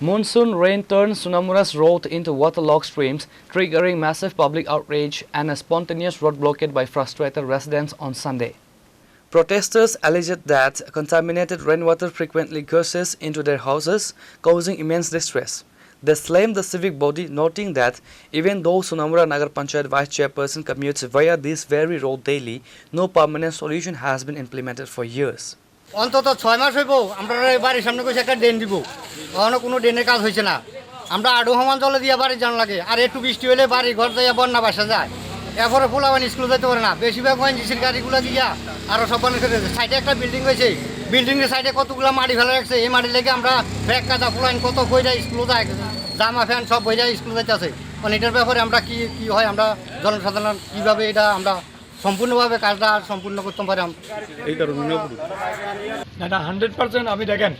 Monsoon rain turned Sunamura's road into waterlogged streams, triggering massive public outrage and a spontaneous road blockade by frustrated residents on Sunday. Protesters alleged that contaminated rainwater frequently gushes into their houses, causing immense distress. They slammed the civic body, noting that even though Sunamura Nagar Panchayat vice chairperson commutes via this very road daily, no permanent solution has been implemented for years. অন্তত 6 মাস হইব আমরা বাড়ির সামনে কইছে একটা drain দিব এখনো কোনো ড্রেনের কাজ হইছে না আমরা আডু হমান জলে দিয়া বাড়ি জান লাগে আর একটু বৃষ্টি হলে বাড়ি ঘর যাইয়া বন্যা বাসা যায় এরপরে ফুলাবান স্কুল যেতে পারে না বেশিরভাগ ওএনজিসির গাড়িগুলো দিয়া আরো সব বানিয়ে ফেলেছে সাইডে একটা বিল্ডিং হয়েছে বিল্ডিংয়ের সাইডে কতগুলো মাটি ফেলে রাখছে এই মাটি লেগে আমরা ব্যাগ কাদা ফুলাইন কত বইরা স্কুলে যায় জামা ফ্যান সব বইরা স্কুলে যাইতেছে মানে এটার ব্যাপারে আমরা কি হয় আমরা জনসাধারণ কীভাবে এটা আমরা সম্পূর্ণভাবে কাজটা সম্পূর্ণ করতে পারি এই কারণে না 100% আমি দেখেন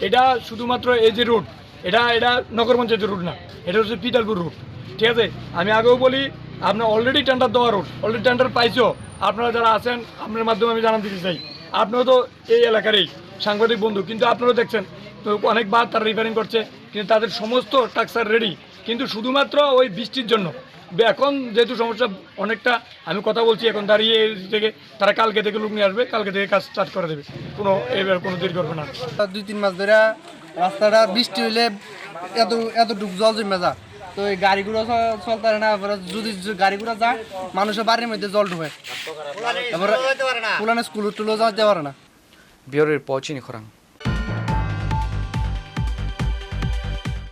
এটা শুধুমাত্র এই যে রুট এটা নগর পঞ্চায়েতের রুট না এটা হচ্ছে পিতালপুর রুট ঠিক আছে আমি আগেও বলি আপনার অলরেডি টেন্ডার দেওয়া রুট অলরেডি টেন্ডার পাইছো আপনারা যারা আছেন আপনার মাধ্যমে আমি জানান দিতে চাই আপনারা তো এই এলাকারই সাংবাদিক বন্ধু কিন্তু আপনারাও দেখছেন তো অনেকবার তারা রিপেয়ারিং করছে কিন্তু তাদের সমস্ত স্ট্রাকচার রেডি কিন্তু শুধুমাত্র ওই বৃষ্টির জন্য এখন যেহেতু সমস্যা অনেকটা আমি কথা বলছি এখন দাঁড়িয়ে থেকে তারা কালকে থেকে লোক নিয়ে আসবে কালকে থেকে কাজ স্টার্ট করে দেবে এবার কোনো দেরি করবে না 2-3 মাস ধরে রাস্তাটা বৃষ্টি হলে এতটুকু জল জমে যায় তো এই গাড়িগুলো চলতে পারে না যদি গাড়িগুলো যায় মানুষের বাড়ির মধ্যে জল ঢুকে এবার পুরানো স্কুল টুলো যেতে পারে না Bureau report, Chini Khorang.